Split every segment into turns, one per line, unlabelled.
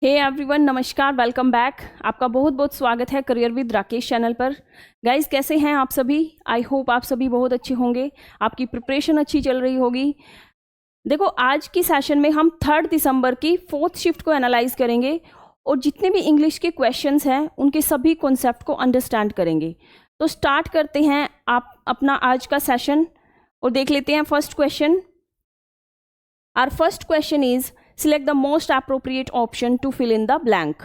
Hey everyone, नमस्कार, welcome back. आपका बहुत बहुत स्वागत है करियर विद राकेश चैनल पर। गाइस, कैसे हैं आप सभी? आई होप आप सभी बहुत अच्छे होंगे, आपकी प्रिपरेशन अच्छी चल रही होगी। देखो, आज की सेशन में हम 3 दिसंबर की 4th शिफ्ट को एनालाइज करेंगे और जितने भी इंग्लिश के क्वेश्चंस हैं उनके सभी कॉन्सेप्ट को अंडरस्टैंड करेंगे। तो स्टार्ट करते हैं आप अपना आज का सेशन और देख लेते हैं first question. Our first question is select the most appropriate option to fill in the blank.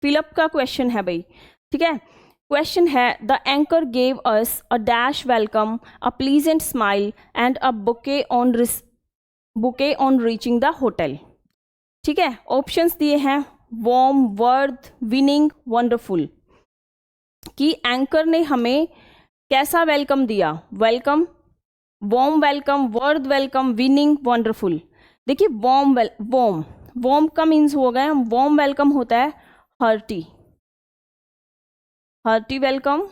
Fill up का क्वेश्चन है भाई, ठीक है। क्वेश्चन है the anchor gave us a dash welcome, a pleasant smile and a bouquet on reaching the hotel. ठीक है, options दिए हैं वार्म, वर्थ, विनिंग, वंडरफुल। कि एंकर ने हमें कैसा वेलकम दिया? Welcome, warm welcome, worth welcome, winning, wonderful. देखिए, वार्म का मीन्स हो गया, वार्म वेलकम होता है हर्टी वेलकम।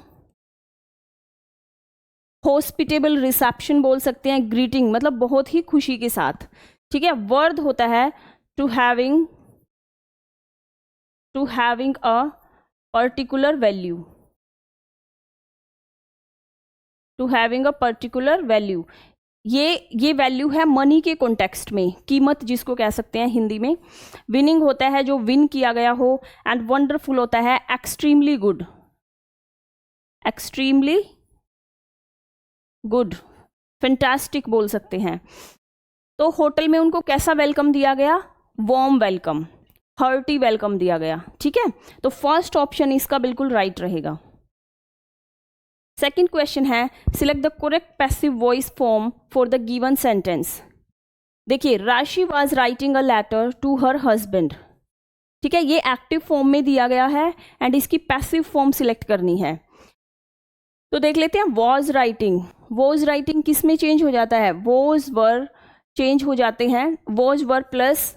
हॉस्पिटेबल रिसेप्शन बोल सकते हैं, ग्रीटिंग मतलब बहुत ही खुशी के साथ, ठीक है। वर्थ होता है to having a particular value, ये वैल्यू है मनी के कॉन्टेक्स्ट में, कीमत जिसको कह सकते हैं हिंदी में। विनिंग होता है जो विन किया गया हो, एंड वंडरफुल होता है एक्सट्रीमली गुड, फैंटास्टिक बोल सकते हैं। तो होटल में उनको कैसा वेलकम दिया गया? वार्म वेलकम, हर्टी वेलकम दिया गया, ठीक है। तो फर्स्ट ऑप्शन इसका बिल्कुल राइट रहेगा। सेकेंड क्वेश्चन है select the correct passive voice form for the given sentence. देखिए, Rashi was writing a letter to her husband, ठीक है। ये एक्टिव फॉर्म में दिया गया है एंड इसकी पैसिव फॉर्म सिलेक्ट करनी है। तो देख लेते हैं, वॉज राइटिंग किस में चेंज हो जाता है? वॉज वर चेंज हो जाते हैं। वॉज वर प्लस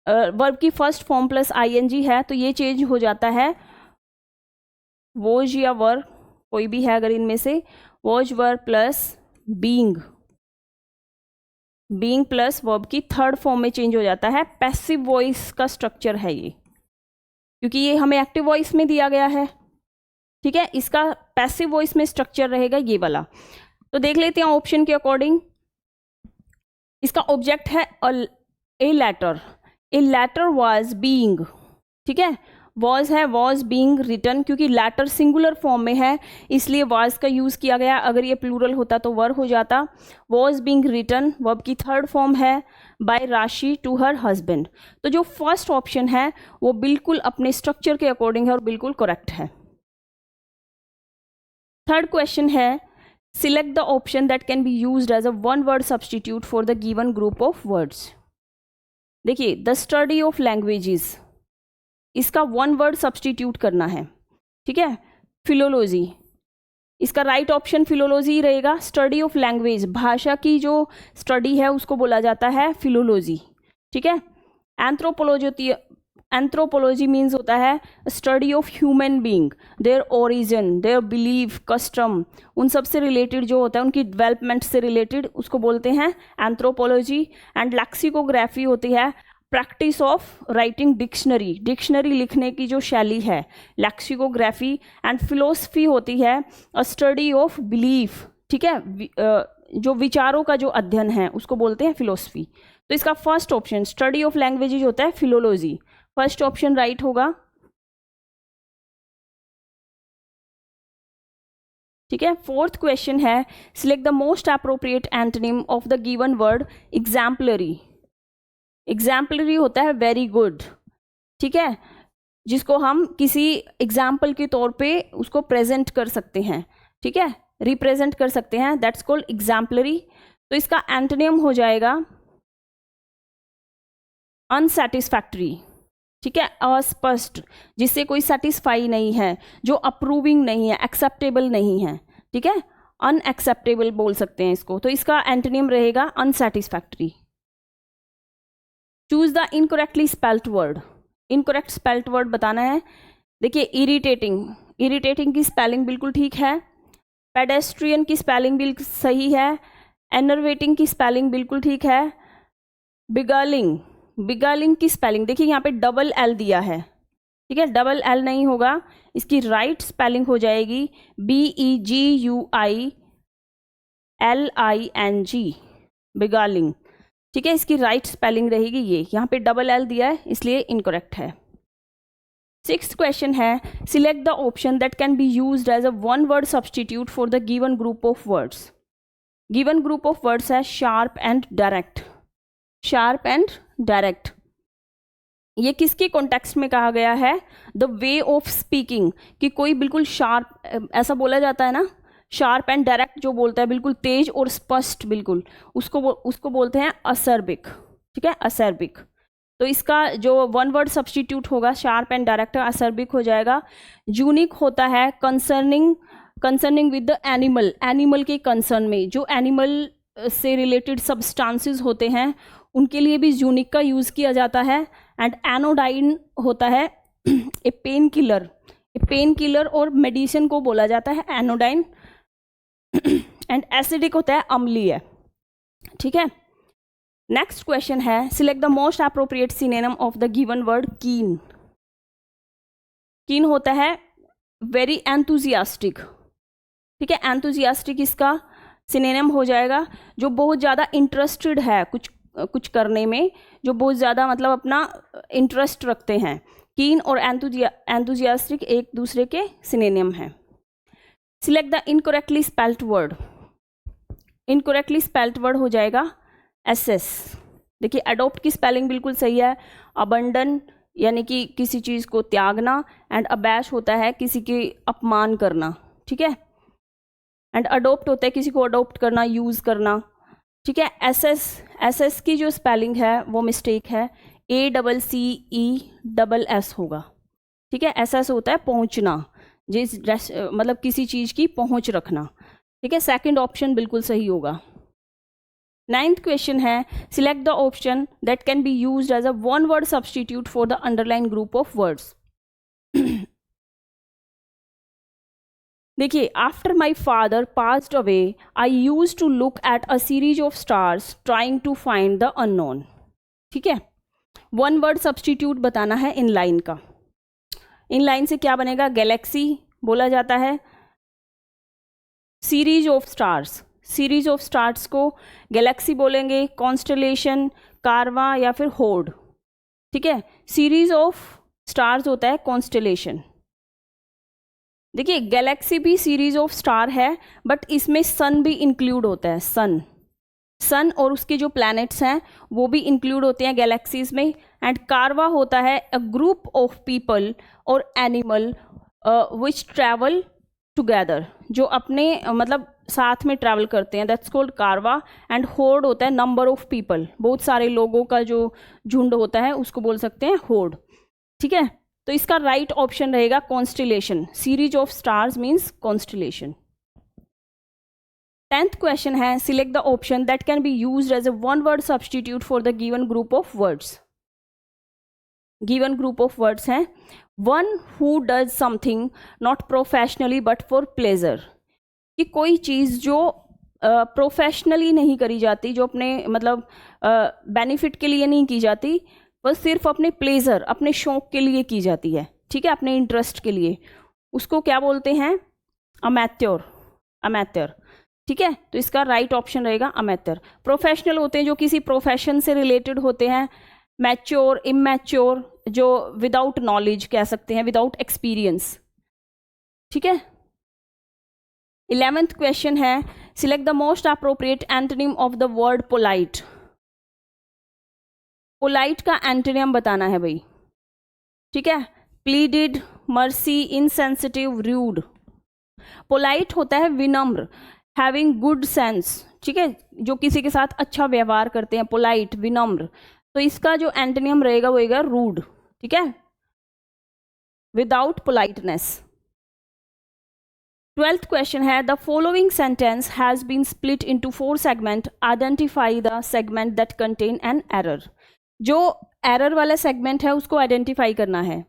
वर्ब की फर्स्ट फॉर्म प्लस आईएनजी है, तो ये चेंज हो जाता है वॉज या वर, कोई भी है अगर इनमें से। Was were plus being plus verb की थर्ड फॉर्म में चेंज हो जाता है। पैसिव वॉइस का स्ट्रक्चर है ये, क्योंकि ये हमें एक्टिव वॉइस में दिया गया है, ठीक है। इसका पैसिव वॉइस में स्ट्रक्चर रहेगा ये वाला। तो देख लेते हैं ऑप्शन के अकॉर्डिंग। इसका ऑब्जेक्ट है ए लेटर वाज बीइंग, ठीक है। वॉज है, वॉज बीइंग रिटन, क्योंकि लेटर सिंगुलर फॉर्म में है इसलिए वॉज का यूज किया गया। अगर ये प्लूरल होता तो वर हो जाता। वॉज बीइंग रिटन वर्ब की थर्ड फॉर्म है बाय राशि टू हर हस्बैंड। तो जो फर्स्ट ऑप्शन है वो बिल्कुल अपने स्ट्रक्चर के अकॉर्डिंग है और बिल्कुल करेक्ट है। थर्ड क्वेश्चन है select the option that can be used as a one word substitute for the given group of words. देखिए, द स्टडी ऑफ लैंग्वेजेस, इसका वन वर्ड सब्सटीट्यूट करना है, ठीक है। फिलोलॉजी, इसका राइट ऑप्शन फिलोलॉजी रहेगा। Study of language, भाषा की जो स्टडी है उसको बोला जाता है फिलोलॉजी, ठीक है। एंथ्रोपोलॉजी मीन्स होता है study of human being, their origin, their belief, custom, उन सब से रिलेटेड जो होता है, उनकी डेवलपमेंट से रिलेटेड, उसको बोलते हैं एंथ्रोपोलॉजी। एंड लैक्सिकोग्राफी होती है प्रैक्टिस ऑफ राइटिंग डिक्शनरी लिखने की जो शैली है, लैक्सिकोग्राफी। एंड फिलोसफी होती है अ स्टडी ऑफ बिलीफ, ठीक है। जो विचारों का जो अध्ययन है उसको बोलते हैं फिलोसफी। तो इसका first option study of languages होता है फिलोलॉजी, फर्स्ट ऑप्शन राइट होगा, ठीक है। फोर्थ क्वेश्चन है select the most appropriate antonym of the given word exemplary होता है वेरी गुड, ठीक है, जिसको हम किसी एग्जाम्पल के तौर पे उसको प्रेजेंट कर सकते हैं, ठीक है, रिप्रेजेंट कर सकते हैं, दैट्स कॉल्ड एग्जाम्पलरी। तो इसका एंटोनिम हो जाएगा अनसैटिस्फैक्टरी, ठीक है, अस्पष्ट, जिससे कोई सेटिस्फाई नहीं है, जो अप्रूविंग नहीं है, एक्सेप्टेबल नहीं है, ठीक है, अनएक्सेप्टेबल बोल सकते हैं इसको। तो इसका एंटोनिम रहेगा unsatisfactory. Choose the incorrectly spelt word, incorrect spelt word बताना है। देखिए, इरिटेटिंग की स्पेलिंग बिल्कुल ठीक है, पेडेस्ट्रियन की स्पेलिंग बिल्कुल सही है, एनर्वेटिंग की स्पेलिंग बिल्कुल ठीक है, बिगलिंग बिगालिंग की स्पेलिंग देखिए, यहाँ पे डबल एल दिया है, ठीक है, डबल एल नहीं होगा, इसकी राइट स्पेलिंग हो जाएगी BEGUILING, बिगालिंग, ठीक है, इसकी राइट स्पेलिंग रहेगी ये, यहाँ पे डबल एल दिया है इसलिए इनकरेक्ट है। 6th क्वेश्चन है, select the option that can be used as a one word substitute for the given group of words. Given group of words है sharp and direct. Sharp and direct ये किसके context में कहा गया है? The way of speaking, कि कोई बिल्कुल शार्प, ऐसा बोला जाता है ना, शार्प एंड डायरेक्ट जो बोलता है बिल्कुल तेज और स्पष्ट बिल्कुल, उसको बोलते हैं असर्बिक, ठीक है, असर्बिक। तो इसका जो वन वर्ड सब्सटीट्यूट होगा शार्प एंड डायरेक्ट असर्बिक हो जाएगा। यूनिक होता है concerning with the animal, animal के कंसर्न में, जो एनिमल से रिलेटेड सब्सटेंसेस होते हैं उनके लिए भी यूनिक का यूज़ किया जाता है। एंड एनोडाइन होता है ए पेन किलर और मेडिसिन को बोला जाता है एनोडाइन। एंड एसिडिक होता है अम्लीय, ठीक है। नेक्स्ट क्वेश्चन है, select the most appropriate synonym of the given word कीन। कीन होता है वेरी एंथुजियास्टिक, ठीक है, एंथुजियास्टिक इसका सिनोनिम हो जाएगा जो बहुत ज़्यादा इंटरेस्टेड है कुछ करने में, जो बहुत ज़्यादा मतलब अपना इंटरेस्ट रखते हैं। कीन और एंथुजियास्टिक एक दूसरे के सिनोनिम हैं। Select the incorrectly spelled word. Incorrectly spelled word हो जाएगा एसएस। देखिए अडोप्ट की स्पेलिंग बिल्कुल सही है, अबंडन यानी कि किसी चीज़ को त्यागना, एंड अबैश होता है किसी के अपमान करना, ठीक है। एंड अडोप्ट होता है किसी को अडोप्ट करना, यूज़ करना, ठीक है। एसएस की जो स्पेलिंग है वो मिस्टेक है, ACCESS होगा, ठीक है। एसएस होता है पहुंचना, मतलब किसी चीज़ की पहुंच रखना, ठीक है। सेकंड ऑप्शन बिल्कुल सही होगा। 9th क्वेश्चन है, select the option that can be used as a one word substitute for the underline group of words. देखिए, after my father passed away I use to look at a series of stars trying to find the unknown, ठीक है। One word substitute बताना है in line का। In line से क्या बनेगा? Galaxy बोला जाता है, series of stars, series of stars को गैलेक्सी बोलेंगे, कॉन्स्टलेशन, कारवा या फिर होर्ड, ठीक है। सीरीज ऑफ स्टार्स होता है कॉन्स्टलेशन। देखिए गैलेक्सी भी सीरीज ऑफ स्टार है, बट इसमें सन भी इंक्लूड होता है, सन और उसके जो प्लैनेट्स हैं वो भी इंक्लूड होते हैं गैलेक्सीज में। एंड कारवा होता है अ ग्रुप ऑफ पीपल और एनिमल विच ट्रैवल टुगेदर, जो अपने मतलब साथ में ट्रैवल करते हैं, दैट्स कॉल्ड कारवा। एंड होर्ड होता है नंबर ऑफ पीपल, बहुत सारे लोगों का जो झुंड होता है उसको बोल सकते हैं होर्ड, ठीक है। तो इसका राइट ऑप्शन रहेगा constellation. Series of stars means constellation. 10th question है, select the option that can be used as a one word substitute for the given group of words. Given group of words हैं, one who does something not professionally but for pleasure, कि कोई चीज़ जो professionally नहीं करी जाती, जो अपने मतलब बेनिफिट के लिए नहीं की जाती, वह सिर्फ अपने प्लेजर, अपने शौक के लिए की जाती है, ठीक है, अपने इंटरेस्ट के लिए, उसको क्या बोलते हैं? अमैत्यर, ठीक है। तो इसका राइट ऑप्शन रहेगा अमैत्यर। प्रोफेशनल होते हैं जो किसी प्रोफेशन से रिलेटेड होते हैं, मैच्योर, इमैच्योर जो विदाउट नॉलेज कह सकते हैं, विदाउट एक्सपीरियंस, ठीक है। 11th क्वेश्चन है, select the most appropriate antonym of the word polite. Polite का एंटोनिम बताना है भाई, ठीक है। Pleaded, mercy, insensitive, rude. Polite होता है विनम्र, हैविंग गुड सेंस, ठीक है, जो किसी के साथ अच्छा व्यवहार करते हैं, पोलाइट, विनम्र। तो इसका जो एंटोनिम रहेगा वो रहेगा रूड, ठीक है, विदाउट पोलाइटनेस। 12th क्वेश्चन है, the following sentence has been split into 4 segment, identify the segment that contain an error. जो एरर वाला सेगमेंट है उसको आइडेंटिफाई करना है।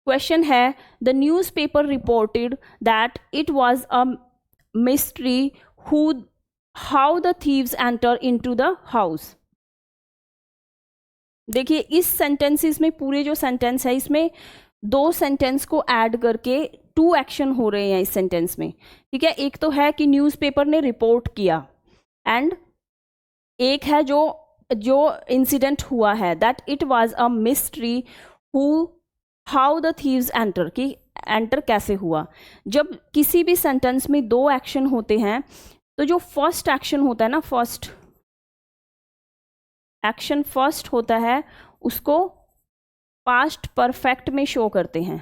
क्वेश्चन है, the newspaper reported that it was a mystery how the thieves enter into the house. देखिए इस sentences में, पूरे जो सेंटेंस है इसमें 2 सेंटेंस को ऐड करके 2 एक्शन हो रहे हैं इस सेंटेंस में, ठीक है। एक तो है कि न्यूज़पेपर ने रिपोर्ट किया, एंड एक है जो इंसिडेंट हुआ है, that it was a mystery how the thieves enter, कि एंटर कैसे हुआ। जब किसी भी सेंटेंस में 2 एक्शन होते हैं तो जो फर्स्ट एक्शन होता है ना, फर्स्ट एक्शन फर्स्ट होता है, उसको पास्ट परफेक्ट में शो करते हैं,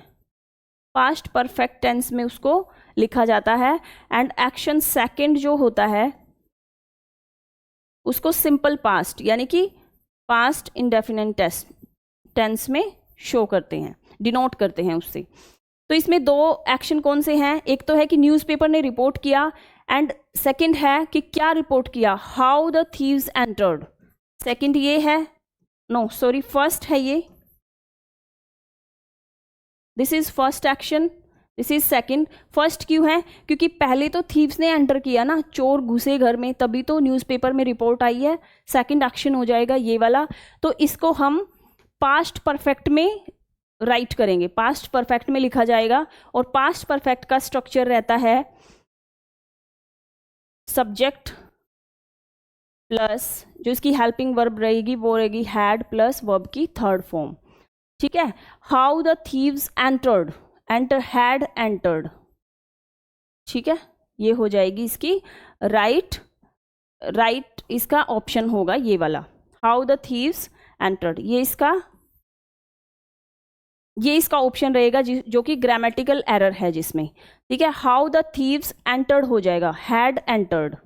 पास्ट परफेक्ट टेंस में उसको लिखा जाता है। एंड एक्शन सेकंड जो होता है उसको सिंपल पास्ट यानी कि पास्ट इंडेफिनिट टेंस में शो करते हैं, डिनोट करते हैं उससे। तो इसमें 2 एक्शन कौन से हैं, एक तो है कि न्यूज़पेपर ने रिपोर्ट किया, एंड सेकंड है कि क्या रिपोर्ट किया, how the thieves entered. Second ये है, नो सॉरी फर्स्ट है ये, this is first action, this is second. First क्यों है, क्योंकि पहले तो थीव्स ने एंटर किया ना, चोर घुसे घर में, तभी तो न्यूज़पेपर में रिपोर्ट आई है। सेकंड एक्शन हो जाएगा ये वाला। तो इसको हम पास्ट परफेक्ट में राइट करेंगे, पास्ट परफेक्ट में लिखा जाएगा। और पास्ट परफेक्ट का स्ट्रक्चर रहता है सब्जेक्ट प्लस जो इसकी हेल्पिंग वर्ब रहेगी वो रहेगी हैड प्लस वर्ब की थर्ड फॉर्म, ठीक है। How the thieves entered, enter had entered, ठीक है। ये हो जाएगी इसकी राइट इसका ऑप्शन होगा ये वाला, हाउ द थीव्स एंटर्ड, ये इसका ऑप्शन रहेगा जो कि ग्रामेटिकल एरर है जिसमें, ठीक है। हाउ द थीव्स एंटर्ड हो जाएगा हैड एंटर्ड,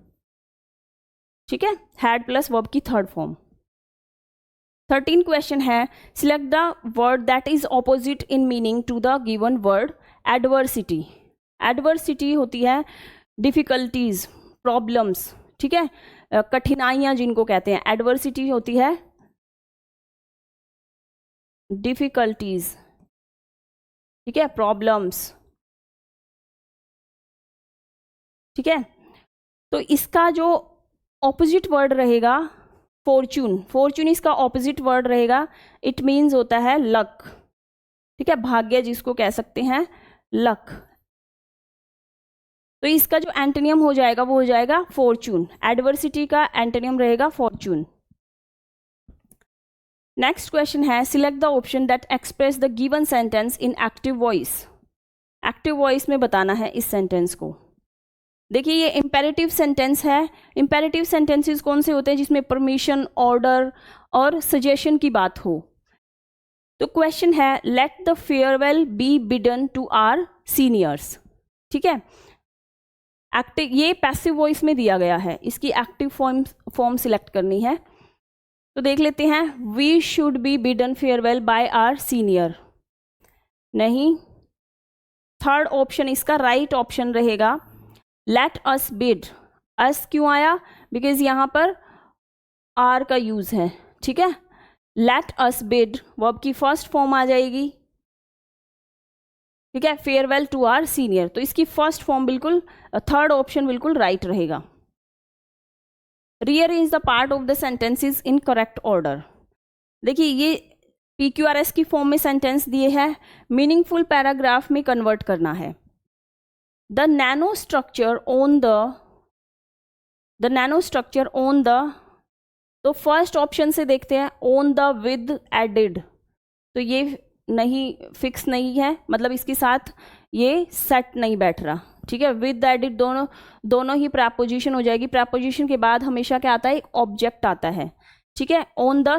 ठीक है, हैड प्लस वर्ब की थर्ड फॉर्म। 13 क्वेश्चन है, select the word that is opposite in meaning to the given word adversity. Adversity होती है डिफिकल्टीज, प्रॉब्लम्स, ठीक है, कठिनाइयां जिनको कहते हैं। एडवर्सिटी होती है डिफिकल्टीज, ठीक है, प्रॉब्लम्स, ठीक है। तो इसका जो ऑपोजिट वर्ड रहेगा फॉर्चून, फॉर्चून इसका ऑपोजिट वर्ड रहेगा, इट मीन्स होता है लक, ठीक है, भाग्य जिसको कह सकते हैं, लक। तो इसका जो एंटोनियम हो जाएगा वो हो जाएगा फॉर्चून, एडवर्सिटी का एंटोनियम रहेगा फॉर्चून। नेक्स्ट क्वेश्चन है, select the option that express the given sentence in active voice. Active voice में बताना है इस सेंटेंस को। देखिए ये इंपेरेटिव सेंटेंस है। इंपेरेटिव सेंटेंसेस कौन से होते हैं, जिसमें परमिशन, ऑर्डर और सजेशन की बात हो। तो क्वेश्चन है, let the farewell be bidden to our seniors, ठीक है। एक्टिव, ये पैसिव वॉइस में दिया गया है, इसकी एक्टिव फॉर्म सिलेक्ट करनी है। तो देख लेते हैं, we should be bidden farewell by our senior, नहीं। थर्ड ऑप्शन इसका राइट ऑप्शन रहेगा, लेट अस बिड। अस क्यों आया, बिकॉज यहां पर आर का यूज है, ठीक है। लेट अस बिड वर्ब की फर्स्ट फॉर्म आ जाएगी, ठीक है, फेयरवेल टू आवर सीनियर। तो इसकी फर्स्ट फॉर्म बिल्कुल, थर्ड ऑप्शन बिल्कुल राइट रहेगा। Rearrange the part of the sentences in correct order. देखिए ये PQRS की फॉर्म में सेंटेंस दिए हैं, मीनिंगफुल पैराग्राफ में कन्वर्ट करना है। The nano structure on the, तो फर्स्ट ऑप्शन से देखते हैं, ऑन द विद एडिड, तो ये नहीं, फिक्स नहीं है, मतलब इसके साथ ये सेट नहीं बैठ रहा, ठीक है। विद एडिड दोनों ही प्रेपोजिशन हो जाएगी। प्रेपोजिशन के बाद हमेशा क्या आता है, एक ऑब्जेक्ट आता है, ठीक है। ऑन द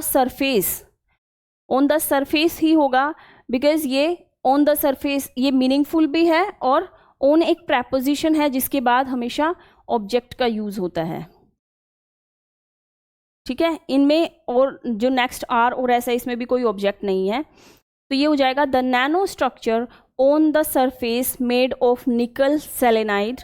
सरफेस ही होगा, बिकॉज ये ऑन द सरफेस ये मीनिंगफुल भी है, और ऑन एक प्रेपोजिशन है जिसके बाद हमेशा ऑब्जेक्ट का यूज होता है, ठीक है। इनमें और जो नेक्स्ट आर और ऐसा, इसमें भी कोई ऑब्जेक्ट नहीं है। तो ये हो जाएगा, the nano structure on the surface made of निकल selenide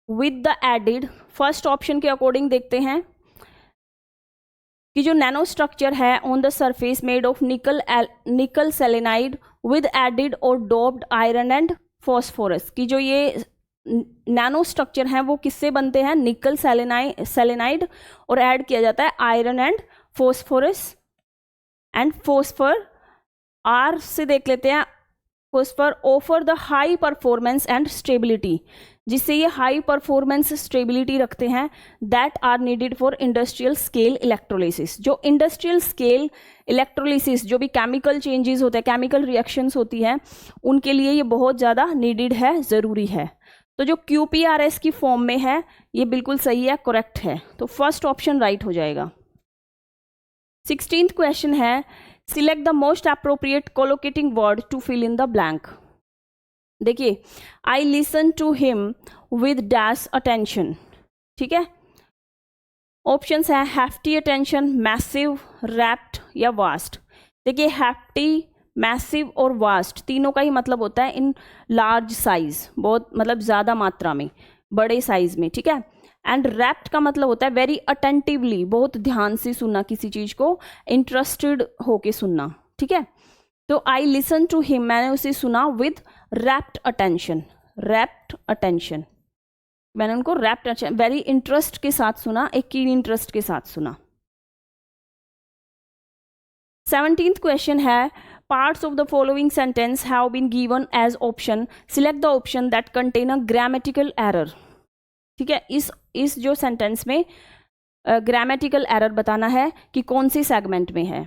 with the added. First option के अकॉर्डिंग देखते हैं कि जो नैनो स्ट्रक्चर है on the surface made of निकल सेलेनाइड विद एडिड और डोप्ड आयरन एंड फॉस्फोरस, की जो ये नैनो स्ट्रक्चर हैं वो किससे बनते हैं, निकल सेलेनाइड और ऐड किया जाता है iron and phosphorus and phosphor. आर से देख लेते हैं, phosphor offer the high performance and stability, जिससे ये हाई परफॉर्मेंस स्टेबिलिटी रखते हैं, that are needed for industrial scale electrolysis. जो इंडस्ट्रियल स्केल इलेक्ट्रोलिसिस, जो भी केमिकल चेंजेस होते हैं, केमिकल रिएक्शंस होती हैं, उनके लिए ये बहुत ज़्यादा नीडेड है, ज़रूरी है। तो जो QPRS की फॉर्म में है ये बिल्कुल सही है, करेक्ट है, तो फर्स्ट ऑप्शन राइट हो जाएगा। 16th क्वेश्चन है, select the most appropriate collocating word to fill in the blank. देखिए, I listen to him with dash attention, ठीक है। ऑप्शंस है हैफ्टी अटेंशन, मैसिव, रैप्ट या वास्ट। देखिए, हैफ्टी, मैसिव और वास्ट तीनों का ही मतलब होता है इन लार्ज साइज, बहुत मतलब ज़्यादा मात्रा में, बड़े साइज में, ठीक है। एंड रैप्ट का मतलब होता है वेरी अटेंटिवली, बहुत ध्यान से सुनना किसी चीज़ को, इंटरेस्टेड होके सुनना, ठीक है। तो आई लिसन टू हिम, मैंने उसे सुना with wrapped attention, wrapped attention, मैंने उनको रैप्ट अटेंशन, वेरी इंटरेस्ट के साथ सुना, एक कीन इंटरेस्ट के साथ सुना। 17th क्वेश्चन है, parts of the following sentence have been given as option, select the option that contain a grammatical error। ठीक है, इस जो सेंटेंस में ग्रामेटिकल एरर बताना है कि कौन से सेगमेंट में है।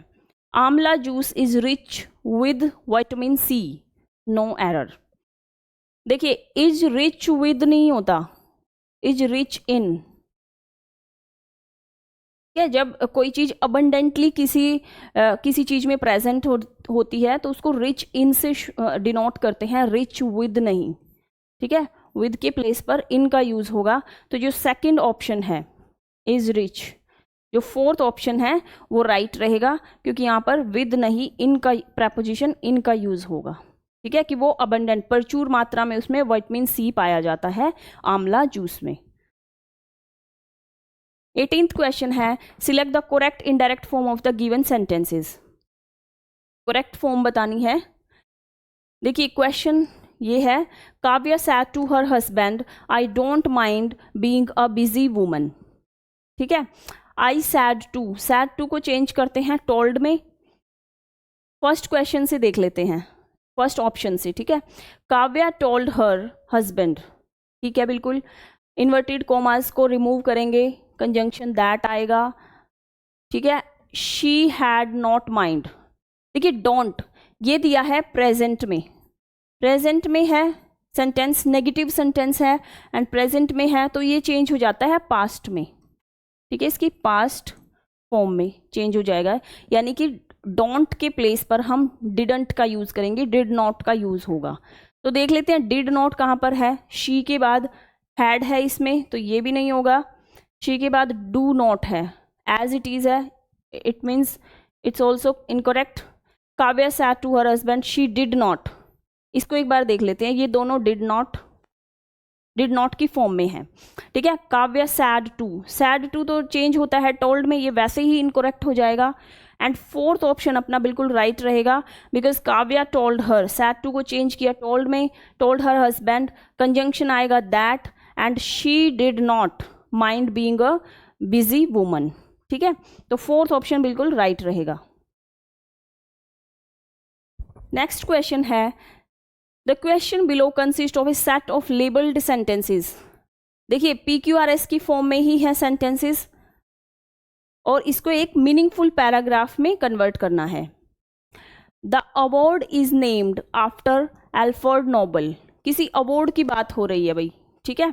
Amla juice is rich with vitamin C, no error. देखिए, इज रिच विद नहीं होता, इज रिच इन। क्या, जब कोई चीज अबंडेंटली किसी चीज में प्रेजेंट होती है तो उसको रिच इन से डिनोट करते हैं, रिच विद नहीं, ठीक है। विद के प्लेस पर इन का यूज होगा। तो जो सेकंड ऑप्शन है इज रिच, जो फोर्थ ऑप्शन है वो राइट रहेगा, क्योंकि यहाँ पर विद नहीं, इन का प्रेपोजिशन इन का यूज होगा, ठीक है, कि वो अबंडेंट, प्रचुर मात्रा में उसमें विटामिन सी पाया जाता है आंवला जूस में। 18th क्वेश्चन है, select the correct indirect form of the given sentences. Correct form बतानी है। देखिए, क्वेश्चन ये है, Kavya said to her husband, I don't mind being a busy woman, ठीक है। आई सैड टू को चेंज करते हैं टोल्ड में। फर्स्ट क्वेश्चन से देख लेते हैं, फर्स्ट ऑप्शन से, ठीक है। काव्या टोल्ड हर हस्बैंड, ठीक है, बिल्कुल। इन्वर्टेड कॉमास को रिमूव करेंगे, कंजंक्शन दैट आएगा, ठीक है। She had not mind. देखिए, डोंट ये दिया है प्रेजेंट में, प्रेजेंट में है, सेंटेंस नेगेटिव सेंटेंस है एंड प्रेजेंट में है, तो ये चेंज हो जाता है पास्ट में, ठीक है, इसकी पास्ट फॉर्म में चेंज हो जाएगा। यानी कि डोंट के प्लेस पर हम डिडंट का यूज करेंगे, डिड नॉट का यूज होगा। तो देख लेते हैं डिड नॉट कहाँ पर है। शी के बाद हैड है इसमें, तो ये भी नहीं होगा। शी के बाद डू नॉट है, एज इट इज है, it means it's also incorrect. Kavya said to her husband, she did not, इसको एक बार देख लेते हैं, ये दोनों डिड नॉट की फॉर्म में है, ठीक है। काव्या सैड टू तो चेंज होता है टोल्ड में, ये वैसे ही इनकरेक्ट हो जाएगा। एंड फोर्थ ऑप्शन अपना बिल्कुल राइट रहेगा, because Kavya told her, said to को चेंज किया टोल्ड में, टोल्ड हर हस्बैंड, कंजंक्शन आएगा that, and she did not mind being a busy woman, ठीक है। तो फोर्थ ऑप्शन बिल्कुल राइट रहेगा। नेक्स्ट क्वेश्चन है, the question below consist of a set of labelled sentences. देखिए, PQRS की फॉर्म में ही है सेंटेंसेस और इसको एक मीनिंगफुल पैराग्राफ में कन्वर्ट करना है। The award is named after Alfred Nobel. किसी अवार्ड की बात हो रही है भाई, ठीक है,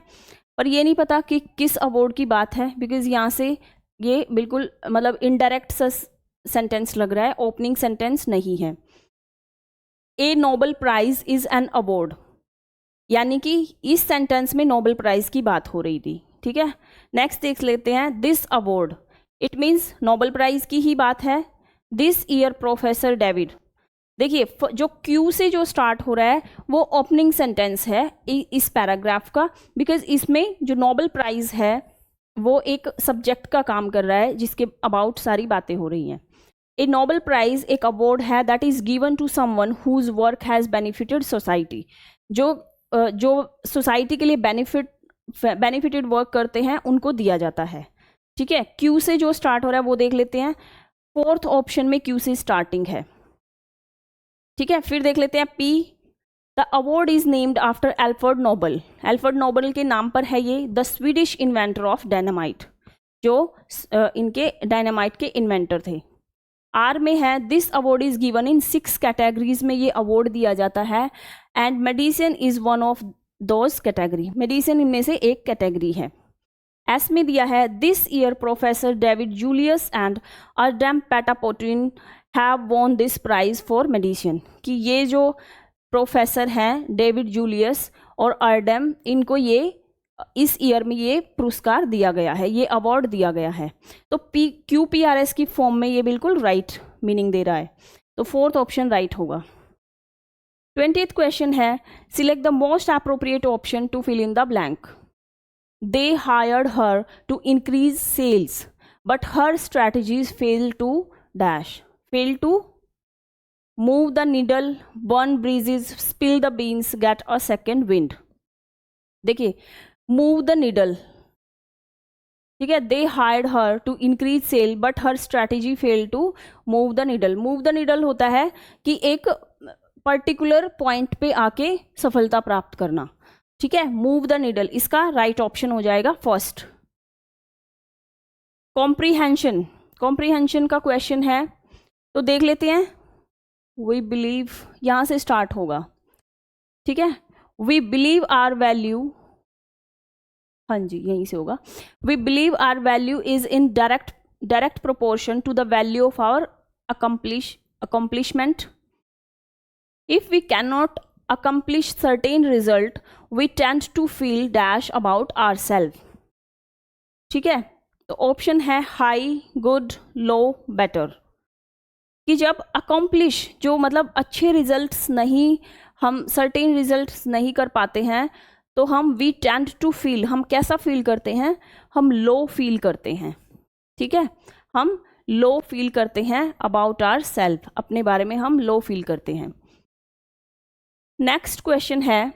पर ये नहीं पता कि किस अवार्ड की बात है, बिकॉज यहाँ से ये बिल्कुल मतलब इनडायरेक्ट सा सेंटेंस लग रहा है, ओपनिंग सेंटेंस नहीं है। A Nobel prize is an award, यानी कि इस सेंटेंस में नोबल प्राइज की बात हो रही थी, ठीक है। नेक्स्ट देख लेते हैं, this award, it means Nobel prize की ही बात है। दिस ईयर प्रोफेसर डेविड, देखिए जो क्यू से जो स्टार्ट हो रहा है वो ओपनिंग सेंटेंस है इस पैराग्राफ का, बिकॉज इसमें जो नोबल प्राइज है वो एक सब्जेक्ट का काम कर रहा है जिसके अबाउट सारी बातें हो रही हैं। ए नोबल प्राइज एक अवार्ड है that is given to someone whose work has benefited society. जो जो सोसाइटी के लिए बेनिफिटेड वर्क करते हैं उनको दिया जाता है। ठीक है, क्यू से जो स्टार्ट हो रहा है वो देख लेते हैं। फोर्थ ऑप्शन में क्यू से स्टार्टिंग है। ठीक है, फिर देख लेते हैं P. The award is named after Alfred Nobel. Alfred Nobel के नाम पर है ये। The Swedish inventor of dynamite, जो इनके डायनामाइट के इन्वेंटर थे। आर में है this award is given in 6 categories में ये अवार्ड दिया जाता है and medicine is one of those category. Medicine इनमें से एक कैटेगरी है। एस में दिया है this year professor David Julius and Ardem Patapoutian have won this prize for medicine, कि ये जो प्रोफेसर हैं डेविड जूलियस और अर्डम, इनको ये इस ईयर में ये पुरस्कार दिया गया है, ये अवार्ड दिया गया है। तो QPRS की फॉर्म में ये बिल्कुल राइट मीनिंग दे रहा है, तो फोर्थ ऑप्शन राइट होगा। 20th क्वेश्चन है select the most appropriate option to fill in the blank. They hired her to increase sales but her strategies fail to dash. Fail to move the needle, burn bridges, spill the beans, get a second wind. देखिए, move the needle, ठीक है, they hired her to increase sale but her strategy fail to move the needle. Move the needle होता है कि एक particular point पे आके सफलता प्राप्त करना। ठीक है, मूव द नीडल, इसका राइट ऑप्शन हो जाएगा फर्स्ट। कॉम्प्रीहेंशन, कॉम्प्रीहेंशन का क्वेश्चन है तो देख लेते हैं। वी बिलीव, यहां से स्टार्ट होगा। ठीक है, वी बिलीव आर वैल्यू, हाँ जी यहीं से होगा। We believe our value is in direct proportion to the value of our accomplishment. If we cannot accomplish certain result, we tend to feel dash about ourselves. ठीक है, तो option है high, good, लो, better, कि जब accomplish जो मतलब अच्छे results नहीं, हम सर्टेन रिजल्ट्स नहीं कर पाते हैं तो हम वी टेंड टू फील, हम कैसा फील करते हैं, हम लो फील करते हैं। ठीक है, हम लो फील करते हैं अबाउट आवर सेल्फ, अपने बारे में हम लो फील करते हैं। नेक्स्ट क्वेश्चन है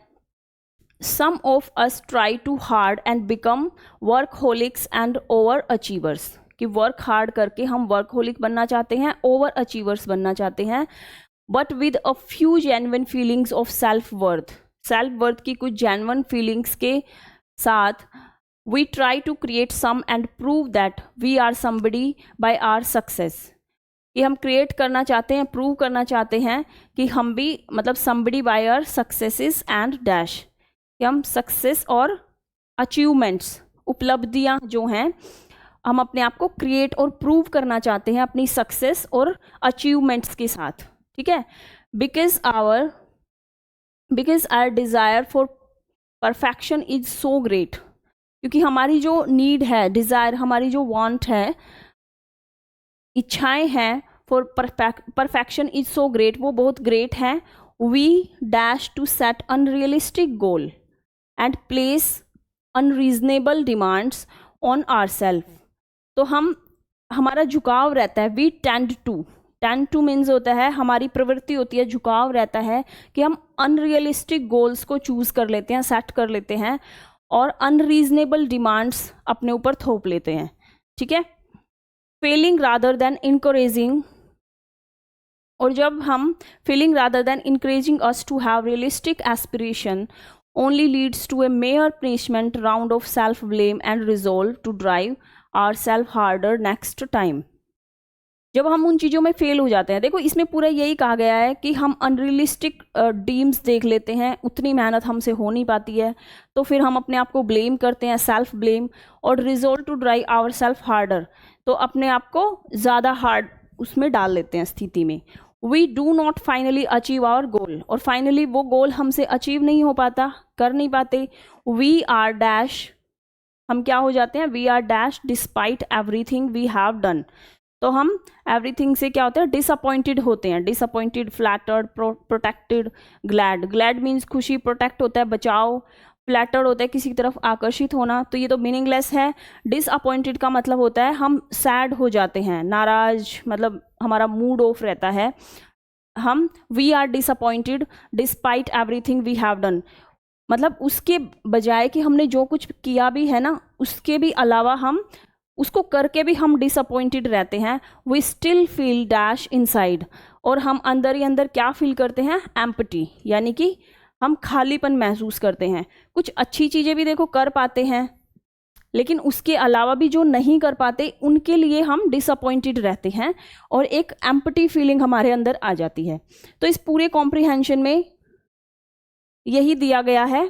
some of us try to hard and become workaholics and over achievers, कि वर्क हार्ड करके हम वर्कहोलिक बनना चाहते हैं, ओवर अचीवर्स बनना चाहते हैं, but with a few genuine feelings of self worth. Self worth की कुछ जेन्युइन फीलिंग्स के साथ we try to create some and prove that we are somebody by our success, कि हम क्रिएट करना चाहते हैं, प्रूव करना चाहते हैं कि हम भी मतलब somebody by our successes and dash, कि हम सक्सेस और अचीवमेंट्स, उपलब्धियां जो हैं, हम अपने आप को क्रिएट और प्रूव करना चाहते हैं अपनी सक्सेस और अचीवमेंट्स के साथ। ठीक है, because our desire for perfection is so great, क्योंकि हमारी जो नीड है, डिज़ायर, हमारी जो वांट है, इच्छाएं हैं for perfection is so great, वो बहुत ग्रेट है। We dash to set unrealistic goal and place unreasonable demands on our self. तो हमारा झुकाव रहता है, वी टेंड टू मीन्स होता है, हमारी प्रवृत्ति होती है, झुकाव रहता है कि हम अनरियलिस्टिक गोल्स को चूज कर लेते हैं, सेट कर लेते हैं और अनरीजनेबल डिमांड्स अपने ऊपर थोप लेते हैं। ठीक है, फेलिंग रादर देन इनकरेजिंग, और जब हम failing rather than encouraging us to have realistic aspiration only leads to a mere punishment round of self blame and resolve to drive ourselves harder next time। जब हम उन चीज़ों में fail हो जाते हैं, देखो इसमें पूरा यही कहा गया है कि हम अनरियलिस्टिक ड्रीम्स देख लेते हैं, उतनी मेहनत हमसे हो नहीं पाती है, तो फिर हम अपने आप को ब्लेम करते हैं, सेल्फ ब्लेम, और resolve to drive our self harder, तो अपने आप को ज़्यादा हार्ड उसमें डाल लेते हैं स्थिति में। We do not finally achieve our goal, और फाइनली वो गोल हमसे अचीव नहीं हो पाता, कर नहीं पाते। वी आर डैश, हम क्या हो जाते हैं, we are dash despite everything we have done, तो हम एवरीथिंग से क्या होता है, डिसअपॉइंटेड होते हैं। Disappointed, flattered, protected, glad. Glad means खुशी, प्रोटेक्ट होता है बचाव, फ्लैटर्ड होता है किसी की तरफ आकर्षित होना, तो ये तो मीनिंगलेस है। डिसअपॉइंटेड का मतलब होता है हम सैड हो जाते हैं, नाराज, मतलब हमारा मूड ऑफ रहता है। हम we are disappointed despite everything we have done, मतलब उसके बजाय कि हमने जो कुछ किया भी है ना, उसके भी अलावा हम उसको करके भी हम डिसअपॉइंटेड रहते हैं। We still feel dash inside, और हम अंदर ही अंदर क्या फील करते हैं, एम्प्टी, यानी कि हम खालीपन महसूस करते हैं। कुछ अच्छी चीज़ें भी देखो कर पाते हैं, लेकिन उसके अलावा भी जो नहीं कर पाते उनके लिए हम डिसअपॉइंटेड रहते हैं और एक एम्प्टी फीलिंग हमारे अंदर आ जाती है। तो इस पूरे कॉम्प्रिहेंशन में यही दिया गया है,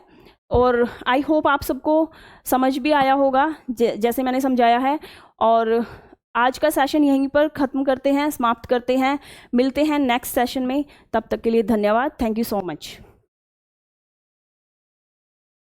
और आई होप आप सबको समझ भी आया होगा जैसे मैंने समझाया है। और आज का सेशन यहीं पर ख़त्म करते हैं, समाप्त करते हैं। मिलते हैं नेक्स्ट सेशन में, तब तक के लिए धन्यवाद। Thank you so much.